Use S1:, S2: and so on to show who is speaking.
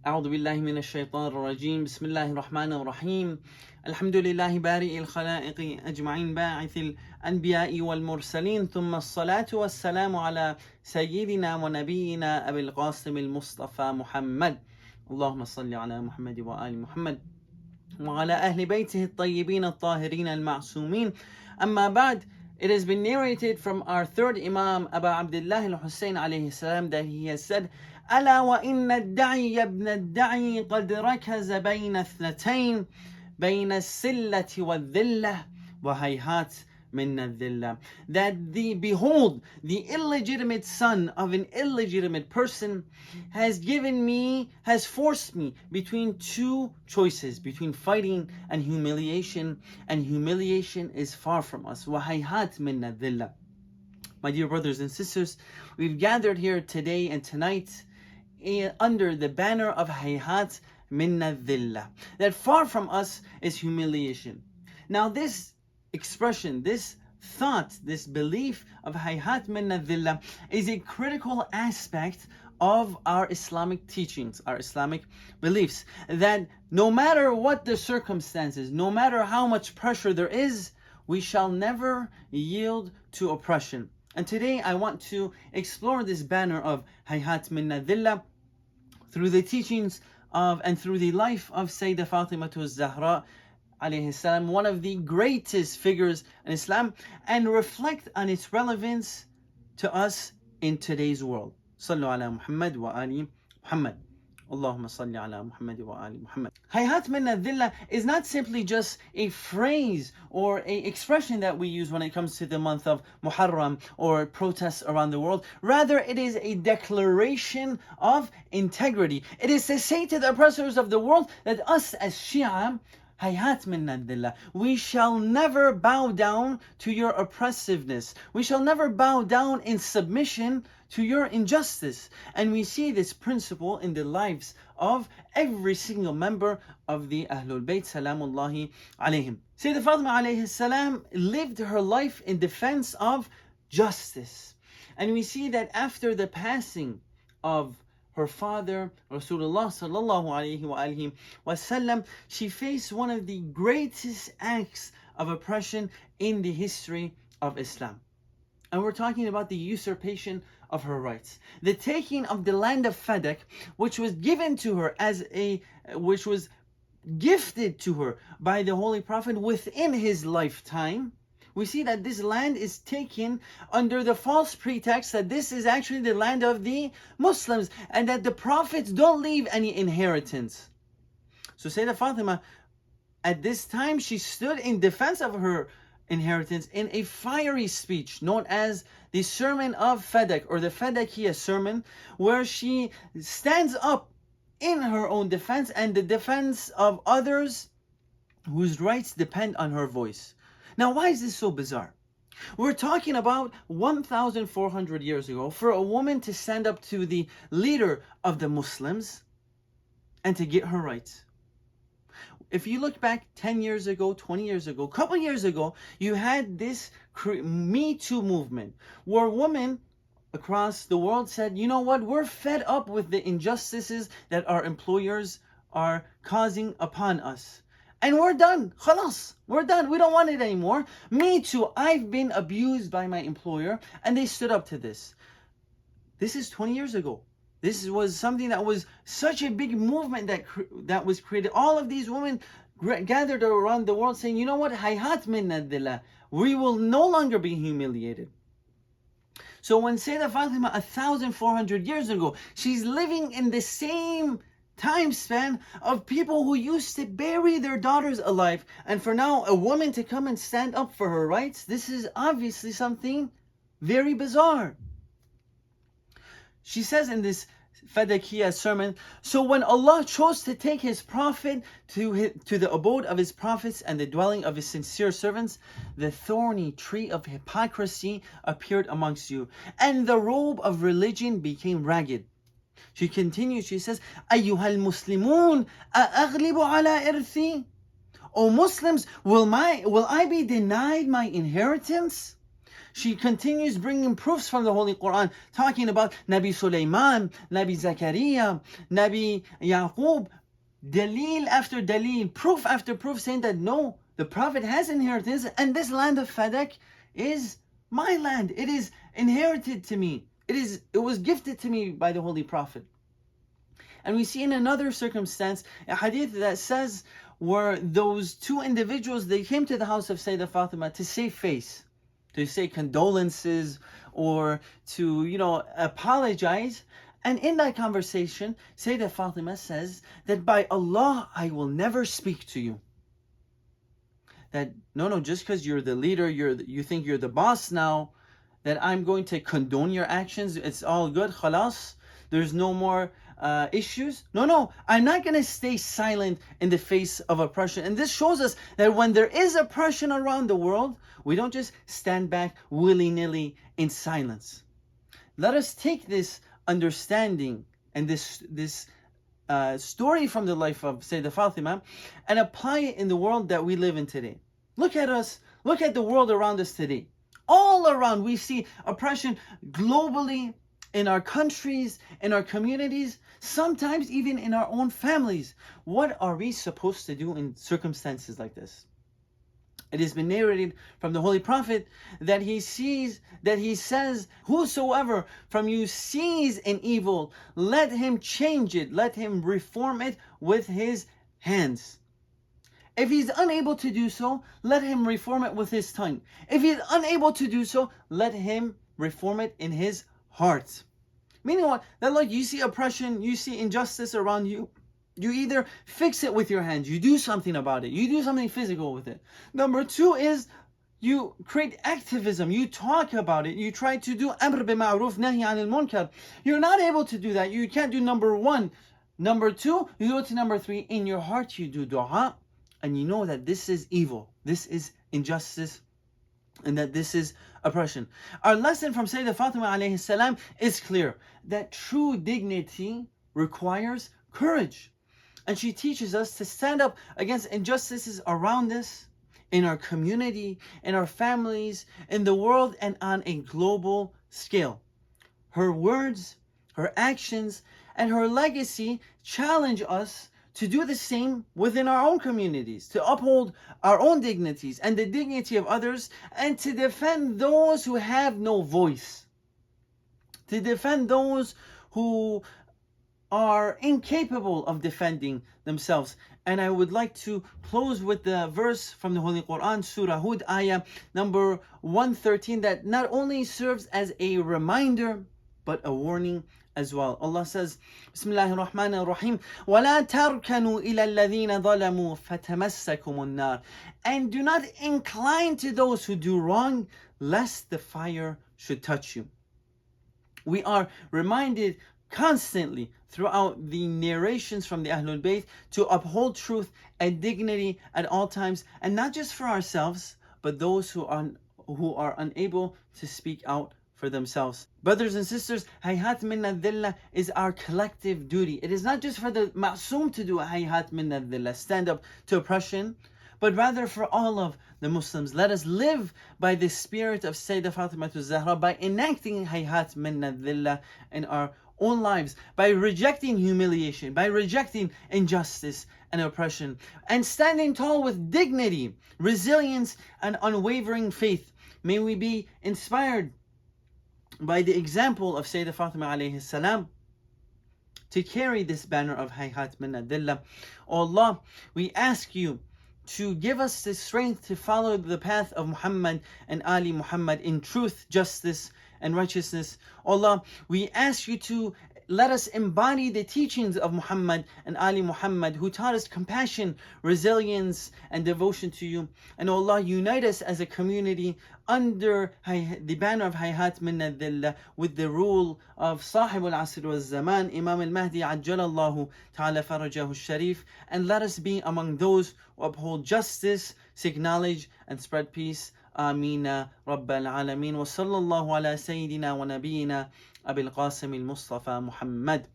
S1: أعوذ بالله من الشيطان الرجيم بسم الله الرحمن الرحيم الحمد لله بارئ الخلائق أجمعين باعث الأنبياء والمرسلين ثم الصلاة والسلام على سيدنا ونبينا أبي القاسم المصطفى محمد اللهم صل على محمد وآل محمد وعلى أهل بيته الطيبين الطاهرين المعصومين أما بعد. It has been narrated from our third Imam, Abu Abdullah al-Hussein alayhi salam, that he has said, ألا وإن الدعي يا ابن الدعي قد ركز بين اثنتين بين السلة والذلة وهيهات من الذلة. That behold, the illegitimate son of an illegitimate person has forced me between two choices, between fighting and humiliation is far from us. وهيهات من الذلة. My dear brothers and sisters, we've gathered here today and tonight under the banner of hayhat minna dhillah, that far from us is humiliation. Now this expression, this thought, this belief of hayhat minna dhillah is a critical aspect of our Islamic teachings, our Islamic beliefs, that no matter what the circumstances, no matter how much pressure there is, we shall never yield to oppression. And today I want to explore this banner of hayhat minna dhillah through the teachings of and through the life of Sayyidah Fatimah az-Zahra alayhi salam, one of the greatest figures in Islam, and reflect on its relevance to us in today's world. Sallu ala Muhammad wa ali Muhammad. Allahumma salli ala Muhammad wa ali Muhammad. Hayhat minna dhillah is not simply just a phrase or an expression that we use when it comes to the month of Muharram or protests around the world. Rather, it is a declaration of integrity. It is to say to the oppressors of the world that us as Shia, hayhat minna dhillah, we shall never bow down to your oppressiveness. We shall never bow down in submission to your injustice. And we see this principle in the lives of every single member of the Ahlul Bayt salamullahi alayhim. Sayyidah Fatimah alayhi salam lived her life in defense of justice. And we see that after the passing of her father, Rasulullah sallallahu alayhi wa alihi wasallam, she faced one of the greatest acts of oppression in the history of Islam. And we're talking about the usurpation of her rights. The taking of the land of Fadak, which was given to her which was gifted to her by the Holy Prophet within his lifetime. We see that this land is taken under the false pretext that this is actually the land of the Muslims and that the prophets don't leave any inheritance. So Sayyidah Fatima, at this time, she stood in defense of her inheritance in a fiery speech known as the Sermon of Fadak, or the Fadakiyah sermon, where she stands up in her own defense and the defense of others whose rights depend on her voice. Now, why is this so bizarre? We're talking about 1,400 years ago for a woman to stand up to the leader of the Muslims and to get her rights. If you look back 10 years ago, 20 years ago, a couple years ago, you had this Me Too movement where women across the world said, you know what, we're fed up with the injustices that our employers are causing upon us. And we're done. Khalas, we're done. We don't want it anymore. Me too. I've been abused by my employer. And they stood up to this. This is 20 years ago. This was something that was such a big movement that was created. All of these women gathered around the world saying, you know what, hayhat minna dhillah, we will no longer be humiliated. So when Sayyidah Fatima 1,400 years ago, she's living in the same time span of people who used to bury their daughters alive, and for now a woman to come and stand up for her rights, this is obviously something very bizarre. She says in this Fadakiyah sermon, so when Allah chose to take his prophet to the abode of his prophets and the dwelling of his sincere servants, the thorny tree of hypocrisy appeared amongst you, and the robe of religion became ragged. She continues, she says, Ayyuhal Muslimun, a'aghlibu ala irthi? O Muslims, will I be denied my inheritance? She continues bringing proofs from the Holy Quran, talking about Nabi Sulaiman, Nabi Zakaria, Nabi Yaqub, dalil after dalil, proof after proof, saying that no, the Prophet has inheritance, and this land of Fadak is my land. It is inherited to me. It was gifted to me by the Holy Prophet. And we see in another circumstance a hadith that says where those two individuals, they came to the house of Sayyidah Fatimah to save face, to say condolences or to, apologize. And in that conversation, Sayyidah Fatimah says that by Allah, I will never speak to you. That no, just because you're the leader, you think you're the boss now, that I'm going to condone your actions. It's all good, khalas. There's no more issues. No, I'm not going to stay silent in the face of oppression. And this shows us that when there is oppression around the world, we don't just stand back willy-nilly in silence. Let us take this understanding and this story from the life of Sayyidah Fatimah and apply it in the world that we live in today. Look at us. Look at the world around us today. All around we see oppression globally, in our countries, in our communities, sometimes even in our own families. What are we supposed to do in circumstances like this? It has been narrated from the Holy Prophet that he says, whosoever from you sees an evil, let him change it, let him reform it with his hands. If he's unable to do so, let him reform it with his tongue. If he's unable to do so, let him reform it in his heart. Meaning what? That like you see oppression, you see injustice around you, you either fix it with your hands, you do something about it, you do something physical with it. Number two is you create activism, you talk about it, you try to do amr bima'ruf nahi anil munkar. You're not able to do that, you can't do number one. Number two, you go to number three, in your heart you do dua, and you know that this is evil, this is injustice, and that this is oppression. Our lesson from Sayyidah Fatimah alayhi salam is clear, that true dignity requires courage. And she teaches us to stand up against injustices around us, in our community, in our families, in the world, and on a global scale. Her words, her actions, and her legacy challenge us to do the same within our own communities, to uphold our own dignities and the dignity of others, and to defend those who have no voice, to defend those who are incapable of defending themselves. And I would like to close with the verse from the Holy Quran, Surah Hud, ayah number 113, that not only serves as a reminder, but a warning as well. Allah says, Bismillahir Rahmanir Rahim, وَلَا تَرْكَنُوا إِلَى الَّذِينَ ظَلَمُوا فَتَمَسَّكُمُ النَّارِ. And do not incline to those who do wrong, lest the fire should touch you. We are reminded constantly throughout the narrations from the Ahlul Bayt to uphold truth and dignity at all times, and not just for ourselves, but those who are unable to speak out for themselves. Brothers and sisters, hayhat minna dhillah is our collective duty. It is not just for the ma'soom to do hayhat minna dhillah, stand up to oppression, but rather for all of the Muslims. Let us live by the spirit of Sayyidah Fatimah Zahra by enacting hayhat minna dhillah in our own lives, by rejecting humiliation, by rejecting injustice and oppression, and standing tall with dignity, resilience, and unwavering faith. May we be inspired by the example of Sayyidah Fatimah alayhi salam to carry this banner of hayhat minna dhillah. Oh Allah, we ask you to give us the strength to follow the path of Muhammad and Ali Muhammad in truth, justice, and righteousness. Oh Allah, we ask you to let us embody the teachings of Muhammad and Ali Muhammad, who taught us compassion, resilience, and devotion to you. And oh Allah, unite us as a community under the banner of hayhat minna dhillah, with the rule of Sahib al-Asr wal-Zaman, Imam al-Mahdi ajjalallahu ta'ala farajahu sharif, and let us be among those who uphold justice, seek knowledge, and spread peace. آمين رب العالمين وصلى الله على سيدنا ونبينا أبي القاسم المصطفى محمد.